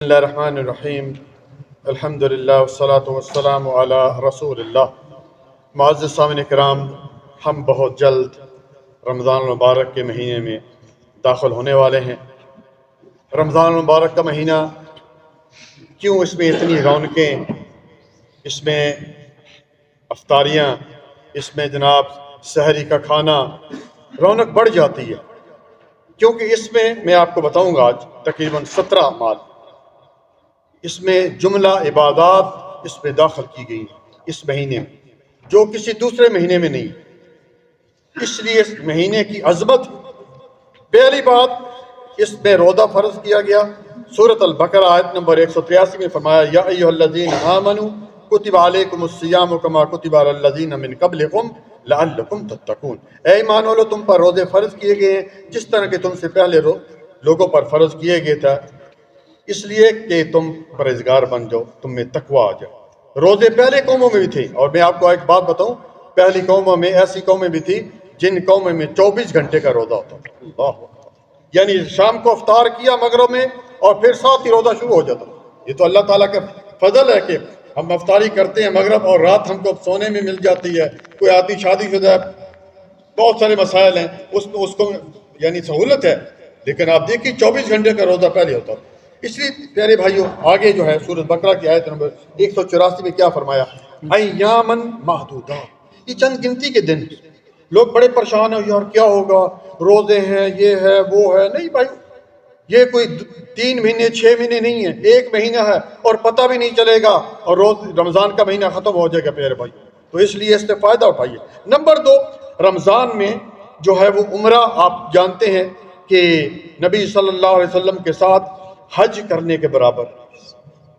بسم اللہ الرحمن الرحیم الحمدللہ والصلاة والسلام علی رسول اللہ۔ معزز سامعین کرام، ہم بہت جلد رمضان المبارک کے مہینے میں داخل ہونے والے ہیں۔ رمضان المبارک کا مہینہ کیوں اس میں اتنی رونقیں، اس میں افطاریاں، اس میں جناب سحری کا کھانا، رونق بڑھ جاتی ہے، کیونکہ اس میں آپ کو بتاؤں گا آج تقریباً 17 اعمال، اس میں جملہ عبادات اس میں داخل کی گئی اس مہینے میں، جو کسی دوسرے مہینے میں نہیں۔ اس لیے اس مہینے کی عظمت، پہلی بات اس میں روزہ فرض کیا گیا۔ سورۃ البقرہ آیت نمبر 183 میں فرمایا یا ایھا الذین آمنوا کتب علیکم الصیام کما کتب علی الذین من قبلکم لعلکم تتقون، اے ایمان والو تم پر روزے فرض کیے گئے ہیں جس طرح کہ تم سے پہلے لوگوں پر فرض کیے گئے تھا، اس لیے کہ تم پرہیزگار بن جاؤ، تم میں تقوی آ جائے۔ روزے پہلے قوموں میں بھی تھے، اور میں آپ کو ایک بات بتاؤں، پہلی قوموں میں ایسی قومیں بھی تھی جن قوموں میں 24 گھنٹے کا روزہ ہوتا تھا۔ اللہ اکبر، یعنی شام کو افطار کیا مغرب میں اور پھر ساتھ ہی روزہ شروع ہو جاتا۔ یہ تو اللہ تعالیٰ کا فضل ہے کہ ہم افطاری کرتے ہیں مغرب اور رات ہم کو سونے میں مل جاتی ہے۔ کوئی آدمی شادی شدہ ہے، بہت سارے مسائل ہیں، اس کو یعنی سہولت ہے، لیکن آپ دیکھیے 24 گھنٹے کا روزہ پہلے ہوتا تھا۔ اس لیے پیارے بھائیوں، آگے جو ہے سورۃ بقرہ کی آیت نمبر 184 میں کیا فرمایا؟ ایامن معدودات، یہ چند گنتی کے دن۔ لوگ بڑے پریشان ہیں، یار کیا ہوگا، روزے ہیں، یہ ہے وہ ہے۔ نہیں بھائی، یہ کوئی 3 مہینے 6 مہینے نہیں ہے، 1 مہینہ ہے اور پتہ بھی نہیں چلے گا، اور روز رمضان کا مہینہ ختم ہو جائے گا پیارے بھائی۔ تو اس لیے اس سے فائدہ اٹھائیے۔ نمبر 2، رمضان میں جو ہے وہ عمرہ، آپ جانتے ہیں کہ نبی صلی اللہ علیہ وسلم کے ساتھ حج کرنے کے برابر،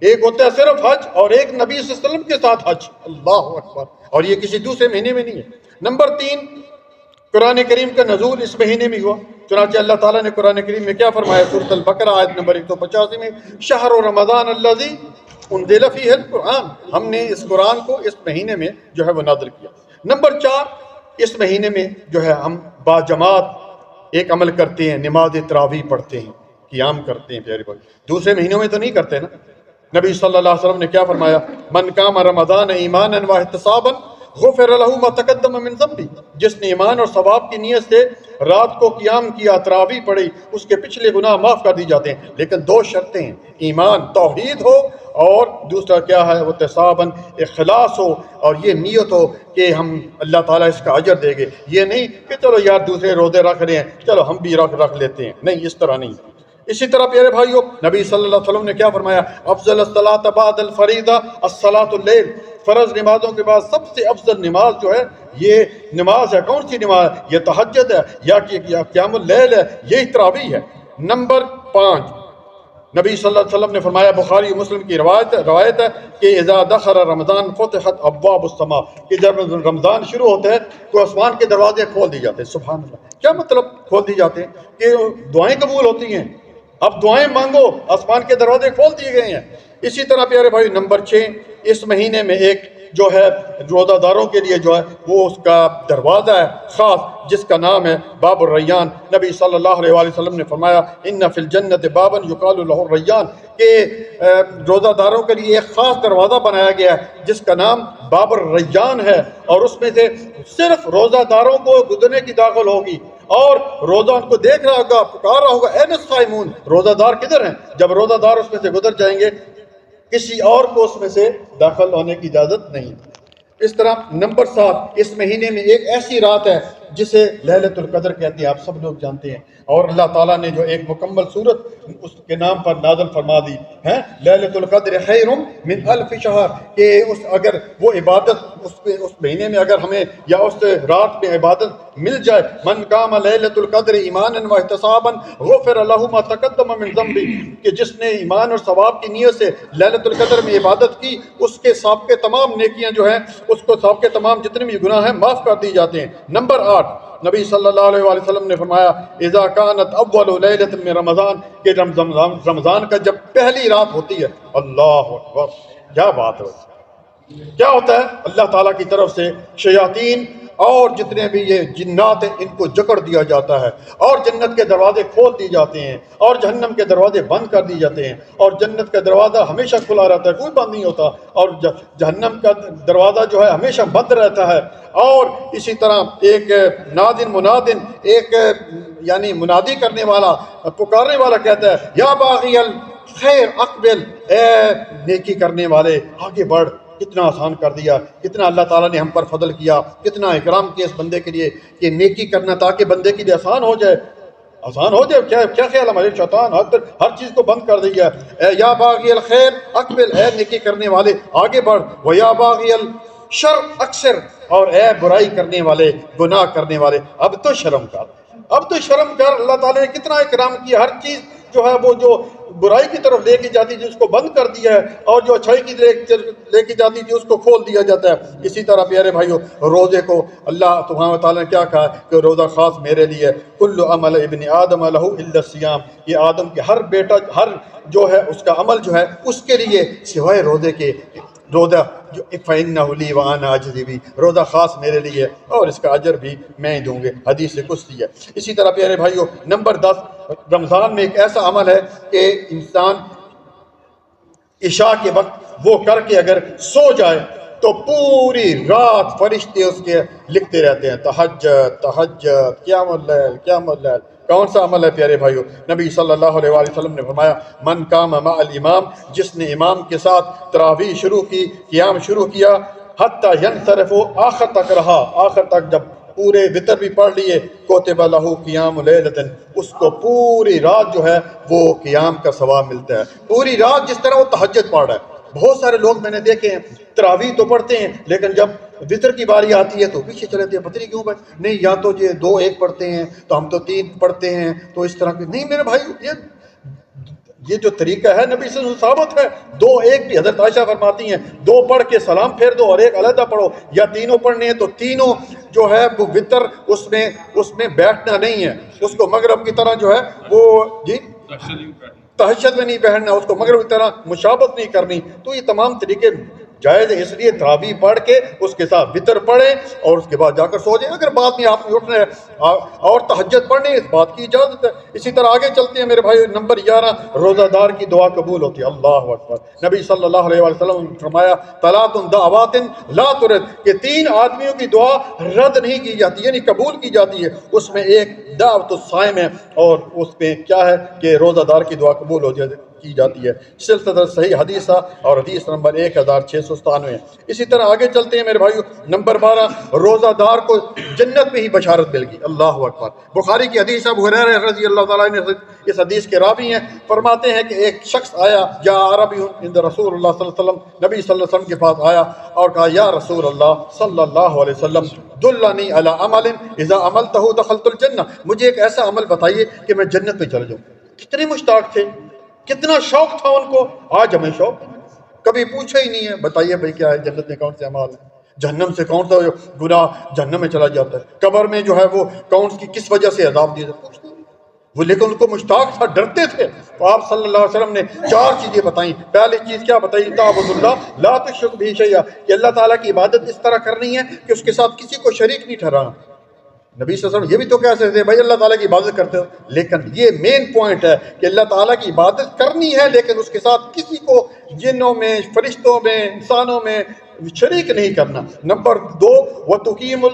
ایک ہوتا ہے صرف حج اور ایک نبی صلی اللہ علیہ وسلم کے ساتھ حج۔ اللہ اکبر، اور یہ کسی دوسرے مہینے میں نہیں ہے۔ نمبر 3، قرآن کریم کا نزول اس مہینے میں ہوا، چنانچہ اللہ تعالیٰ نے قرآن کریم میں کیا فرمایا؟ سورۃ البقرہ آیت نمبر 185 میں شہر رمضان الذی انزل فیہ القرآن، ہم نے اس قرآن کو اس مہینے میں جو ہے وہ نازل کیا۔ نمبر 4، اس مہینے میں جو ہے ہم باجماعت ایک عمل کرتے ہیں، نماز تراویح پڑھتے ہیں، قیام کرتے ہیں پیارے بھائی۔ دوسرے مہینوں میں تو نہیں کرتے نا۔ نبی صلی اللہ علیہ وسلم نے کیا فرمایا؟ من قام رمضان ایمانا واحتسابا غفر له ما تقدم من ذنبه، جس نے ایمان اور ثواب کی نیت سے رات کو قیام کیا، تراویح پڑھی، اس کے پچھلے گناہ معاف کر دی جاتے ہیں۔ لیکن 2 شرطیں ہیں، ایمان توحید ہو، اور دوسرا کیا ہے؟ وہ احتساباً اخلاص ہو، اور یہ نیت ہو کہ ہم اللہ تعالیٰ اس کا اجر دے گے۔ یہ نہیں کہ چلو یار دوسرے روزے رکھ رہے ہیں، چلو ہم بھی رکھ لیتے ہیں، نہیں، اس طرح نہیں۔ اسی طرح پیارے بھائیوں، نبی صلی اللہ علیہ وسلم نے کیا فرمایا؟ افضل الصلاۃ بعد الفریضہ الصلاۃ اللیل، فرض نمازوں کے بعد سب سے افضل نماز جو ہے یہ نماز ہے۔ کون سی نماز؟ یہ تہجد ہے یا قیام اللیل ہے، یہی تراویح ہے۔ نمبر 5، نبی صلی اللہ علیہ وسلم نے فرمایا، بخاری و مسلم کی روایت ہے کہ اذا دخل رمضان فتحت ابواب السماء، کہ جب رمضان شروع ہوتا ہے تو آسمان کے دروازے کھول دی جاتے ہیں۔ سبحان اللہ، کیا مطلب کھول دی جاتے ہیں؟ کہ دعائیں قبول ہوتی ہیں، اب دعائیں مانگو، آسمان کے دروازے کھول دیے گئے ہیں۔ اسی طرح پیارے بھائی، نمبر 6، اس مہینے میں ایک جو ہے روزہ داروں کے لیے جو ہے وہ اس کا دروازہ ہے خاص، جس کا نام ہے باب الریان۔ نبی صلی اللہ علیہ وآلہ وسلم نے فرمایا ان فی الجنت بابا یقال له الریان، کہ روزہ داروں کے لیے ایک خاص دروازہ بنایا گیا ہے جس کا نام باب الریان ہے، اور اس میں سے صرف روزہ داروں کو گزرنے کی داخل ہوگی، اور روزہ ان کو دیکھ رہا ہوگا، پکار رہا ہوگا این الصائمون، روزہ دار کدھر ہیں؟ جب روزہ دار اس میں سے گزر جائیں گے، کسی اور کو اس میں سے داخل ہونے کی اجازت نہیں۔ اس طرح نمبر 7، اس مہینے میں ایک ایسی رات ہے جسے لیلۃ القدر کہتے ہیں، آپ سب لوگ جانتے ہیں، اور اللہ تعالیٰ نے جو ایک مکمل صورت اس کے نام پر نازل فرما دی ہے، لیلۃ القدر خیر من الف شہر، کہ اگر وہ عبادت اس مہینے میں اگر ہمیں یا اس رات میں عبادت مل جائے، من قام لیلۃ القدر ایمانا واحتسابا غفر له ما تقدم من ذنبه، کہ جس نے ایمان اور ثواب کی نیت سے لیلۃ القدر میں عبادت کی، اس کے سابقے تمام نیکیاں جو ہیں، اس کو سابقے تمام جتنے بھی گناہ ہیں معاف کر دی جاتے ہیں۔ نمبر 8، نبی صلی اللہ علیہ وآلہ وسلم نے فرمایا اذا كانت اول لیلۃ من رمضان، کہ رمضان کا جب پہلی رات ہوتی ہے، اللہ اکبر، کیا بات ہے، کیا ہوتا ہے؟ اللہ تعالیٰ کی طرف سے شیاطین اور جتنے بھی یہ جنات ہیں ان کو جکڑ دیا جاتا ہے، اور جنت کے دروازے کھول دیے جاتے ہیں، اور جہنم کے دروازے بند کر دیے جاتے ہیں، اور جنت کا دروازہ ہمیشہ کھلا رہتا ہے، کوئی بند نہیں ہوتا، اور جہنم کا دروازہ جو ہے ہمیشہ بند رہتا ہے۔ اور اسی طرح ایک نادن منادن، ایک یعنی منادی کرنے والا، پکارنے والا کہتا ہے یا باغی الخیر اقبل، اے نیکی کرنے والے آگے بڑھ۔ کتنا آسان کر دیا، کتنا اللہ تعالیٰ نے ہم پر فضل کیا، کتنا اکرام کیا اس بندے کے لیے کہ نیکی کرنا تاکہ بندے کے لیے آسان ہو جائے، آسان ہو جائے۔ کیا خیال ہمارے شیطان ہر چیز کو بند کر دیا ہے۔ یا باغی الخیر اقبل، اے نیکی کرنے والے آگے بڑھ، و یا باغی الشر اکثر، اور اے برائی کرنے والے، گناہ کرنے والے اب تو شرم کر، اب تو شرم کر۔ اللہ تعالیٰ نے کتنا اکرام کیا، ہر چیز جو ہے وہ جو برائی کی طرف لے کے جاتی تھی اس کو بند کر دیا ہے، اور جو اچھائی کی لے کے جاتی تھی اس کو کھول دیا جاتا ہے۔ اسی طرح پیارے بھائیو، روزے کو اللہ سبحانہ و تعالیٰ نے کیا کہا کہ روزہ خاص میرے لیے، کل عمل ابن آدم لہ الا الصیام، یہ آدم کے ہر بیٹا، ہر جو ہے اس کا عمل جو ہے اس کے لیے سوائے روزے کے، روزہ جو فَإِنَّهُ لِي وَأَنَا أَجْزِي بِهِ، روزہ خاص میرے لیے اور اس کا اجر بھی میں ہی دوں گے، حدیث قدسی ہے۔ اسی طرح پیارے بھائیو، نمبر 10، رمضان میں ایک ایسا عمل ہے کہ انسان عشاء کے وقت وہ کر کے اگر سو جائے تو پوری رات فرشتے اس کے لکھتے رہتے ہیں، تہجد تہجد، قیام اللیل قیام اللیل۔ کون سا عمل ہے پیارے بھائیو؟ نبی صلی اللہ علیہ وآلہ وسلم نے فرمایا من قام مع الامام، جس نے امام کے ساتھ تراویح شروع کی، قیام شروع کیا، حتی ینصرف، آخر تک رہا، آخر تک جب پورے وتر بھی پڑھ لیے، کوتب لہ قیام لیلۃ، اس کو پوری رات جو ہے وہ قیام کا ثواب ملتا ہے، پوری رات جس طرح وہ تہجد پڑھ رہا ہے۔ بہت سارے لوگ میں نے دیکھے ہیں تراویح تو پڑھتے ہیں لیکن جب وتر کی باری آتی ہے تو پیچھے چلے جاتے ہیں، پتہ نہیں کیوں بھائی، نہیں یا تو یہ 2 1 پڑھتے ہیں تو ہم تو 3 پڑھتے ہیں، تو اس طرح کی نہیں میرے بھائی، یہ جو طریقہ ہے نبی صلی اللہ علیہ وسلم ثابت ہے۔ 2 1 بھی حضرت عائشہ فرماتی ہیں 2 پڑھ کے سلام پھیر دو اور 1 علیحدہ پڑھو، یا تینوں پڑھنے ہیں تو تینوں جو ہے وہ وتر اس میں بیٹھنا نہیں ہے، اس کو مغرب کی طرح جو ہے وہ جی تہجد میں نہیں بیٹھنا، اس کو مغرب کی طرح مشابہت نہیں کرنی۔ تو یہ تمام طریقے جائز ہے، اس لیے تراویح پڑھ کے اس کے ساتھ وتر پڑھیں اور اس کے بعد جا کر سو جائیں۔ اگر بعد میں آپ نے اٹھنا ہے اور تہجد پڑھنے، اس بات کی اجازت ہے۔ اسی طرح آگے چلتے ہیں میرے بھائی، نمبر 11، روزہ دار کی دعا قبول ہوتی ہے۔ اللہ اکبر۔ نبی صلی اللہ علیہ وسلم نے فرمایا ثلاث دعوات لا ترد، کہ 3 آدمیوں کی دعا رد نہیں کی جاتی یعنی قبول کی جاتی ہے، اس میں ایک دعوت الصائم ہے، اور اس میں کیا ہے کہ روزہ دار کی دعا قبول کی جاتی ہے۔ سلسلہ صحیح حدیث اور حدیث نمبر 1697۔ اسی طرح آگے چلتے ہیں میرے بھائیو، نمبر 12، روزہ دار کو جنت میں ہی بشارت مل گئی۔ اللہ اکبر۔ بخاری کی حدیث ابو ہریرہ رضی اللہ تعالیٰ عنہ اس حدیث کے راوی ہیں، فرماتے ہیں کہ ایک شخص آیا، جاء عربی عند رسول اللہ صلی اللہ علیہ وسلم، نبی صلی اللہ علیہ وسلم کے پاس آیا اور کہا یا رسول اللہ صلی اللہ علیہ وسلم دلنی علی عمل اذا عملتہ دخلت الجنہ، مجھے ایک ایسا عمل بتائیے کہ میں جنت میں چل جاؤں۔ کتنے مشتاق تھے، کتنا شوق تھا ان کو۔ آج ہمیں شوق کبھی پوچھا ہی نہیں ہے، بتائیے بھائی کیا ہے جنت میں کون سے اعمال ہیں، جہنم سے کون سا گناہ جہنم میں چلا جاتا ہے، قبر میں جو ہے وہ کون سی کس وجہ سے عذاب دیا جاتا ہے، وہ لیکن ان کو مشتاق تھا، ڈرتے تھے۔ تو آپ صلی اللہ علیہ وسلم نے 4 چیزیں بتائیں۔ پہلی چیز کیا بتائی؟ تعبد اللہ لا تشرک بہ شیئا، کہ اللہ تعالیٰ کی عبادت اس طرح کرنی ہے کہ اس کے ساتھ کسی کو شریک نہیں ٹھہرانا۔ نبی صلی اللہ علیہ وسلم یہ بھی تو کہہ سکتے ہیں بھائی اللہ تعالیٰ کی عبادت کرتے ہو، لیکن یہ مین پوائنٹ ہے کہ اللہ تعالیٰ کی عبادت کرنی ہے لیکن اس کے ساتھ کسی کو جنوں میں، فرشتوں میں، انسانوں میں شریک نہیں کرنا۔ نمبر 2، وَتُقِيمُ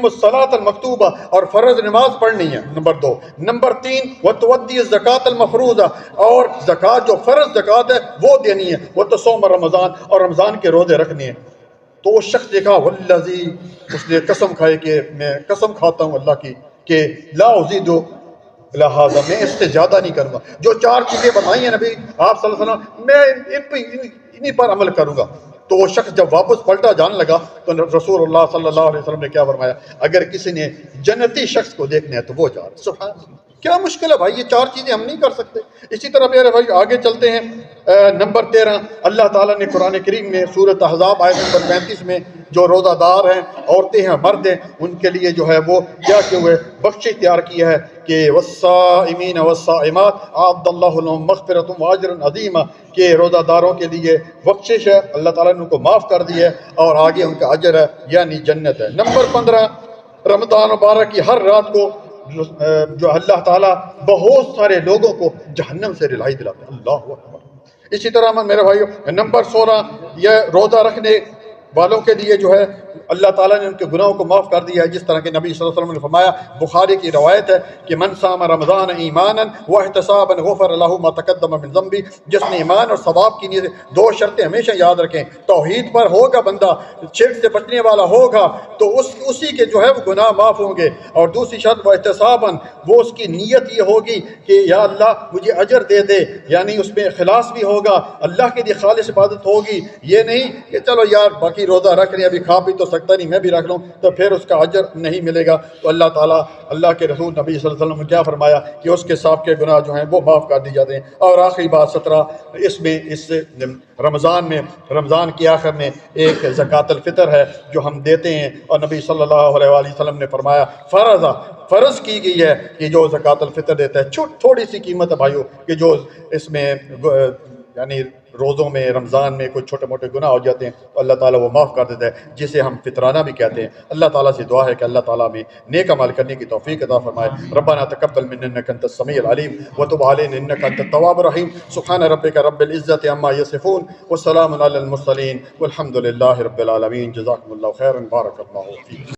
الصَّلَاةَ الْمَكْتُوبَةَ، اور فرض نماز پڑھنی ہے، نمبر 2۔ نمبر 3، وَتُؤَدِّي الزَّكَاةَ الْمَفْرُوضَةَ، اور زکوٰۃ جو فرض زکوٰۃ ہے وہ دینی ہے، وَتَصُومَ رمضان، اور رمضان کے روزے رکھنے ہیں۔ تو وہ شخص دیکھا والذی، اس نے قسم کھائی کہ میں قسم کھاتا ہوں اللہ کی کہ لا ازید الی ھذا، میں اس سے زیادہ نہیں کروں گا۔ جو 4 چیزیں بتائی ہیں نبی آپ صلی اللہ علیہ وسلم، میں انہی پر عمل کروں گا۔ تو وہ شخص جب واپس پلٹا جانے لگا تو رسول اللہ صلی اللہ علیہ وسلم نے کیا فرمایا؟ اگر کسی نے جنتی شخص کو دیکھنا ہے تو وہ جا۔ سبحان اللہ، کیا مشکل ہے بھائی، یہ 4 چیزیں ہم نہیں کر سکتے۔ اسی طرح میرے بھائی آگے چلتے ہیں، نمبر 13 اللہ تعالیٰ نے قرآن کریم میں سورۃ احزاب آیت نمبر 35 میں جو روزہ دار ہیں، عورتیں ہیں، مرد ہیں، ان کے لیے جو ہے وہ کیا کیے ہوئے بخشش تیار کی ہے کہ والصائمین والصائمات اعد اللہ لهم مغفرۃ واجر عظیما، کہ روزہ داروں کے لیے بخشش ہے، اللہ تعالیٰ نے ان کو معاف کر دی ہے اور آگے ان کا اجر ہے یعنی جنت ہے۔ نمبر 15 رمضان مبارک کی ہر رات کو جو اللہ تعالیٰ بہت سارے لوگوں کو جہنم سے رہائی دلاتے ہیں، اللہ اکبر۔ اسی طرح میرے بھائیو نمبر 16 یہ روزہ رکھنے والوں کے لیے جو ہے اللہ تعالیٰ نے ان کے گناہوں کو معاف کر دیا ہے، جس طرح کہ نبی صلی اللہ علیہ وسلم نے فرمایا، بخاری کی روایت ہے کہ من صام رمضان ایمانا واحتسابا غفر له ما تقدم من ذنبی، جس نے ایمان اور ثواب کی نیت، دو شرطیں ہمیشہ یاد رکھیں، توحید پر ہوگا بندہ، شرک سے بچنے والا ہوگا تو اسی کے جو ہے وہ گناہ معاف ہوں گے، اور دوسری شرط واحتسابا، وہ اس کی نیت یہ ہوگی کہ یا اللہ مجھے اجر دے دے، یعنی اس میں اخلاص بھی ہوگا، اللہ کے لیے خالص عبادت ہوگی، یہ نہیں کہ چلو یار باقی روزہ رکھ رہے ابھی کھا پی تو سکتا نہیں میں بھی رکھ لوں تو پھر اس کا اجر نہیں ملے گا۔ تو اللہ تعالیٰ، اللہ کے رسول نبی صلی اللہ علیہ وسلم نے کیا فرمایا کہ اس کے ساتھ کے گناہ جو ہیں وہ معاف کر دی جاتے ہیں۔ اور آخری بات 17 اس میں اس رمضان کی آخر میں ایک زکوٰۃ الفطر ہے جو ہم دیتے ہیں، اور نبی صلی اللہ علیہ وآلہ وسلم نے فرمایا فرض کی گئی ہے کہ جو زکوٰۃ الفطر دیتا ہے، تھوڑی سی قیمت ہے بھائیو، کہ جو اس میں یعنی روزوں میں رمضان میں کوئی چھوٹے موٹے گناہ ہو جاتے ہیں تو اللہ تعالیٰ وہ معاف کر دیتا ہے، جسے ہم فطرانہ بھی کہتے ہیں۔ اللہ تعالیٰ سے دعا ہے کہ اللہ تعالیٰ میں نیک عمل کرنے کی توفیق عطا فرمائے۔ ربنا تقبل منا انک انت السمیع العلیم وتب علینا انک انت التواب الرحیم۔ سبحان ربک رب العزۃ عما یصفون والسلام علی المرسلین والحمد للہ رب العالمین۔ جزاکم اللہ خیرا، بارک اللہ فیکم۔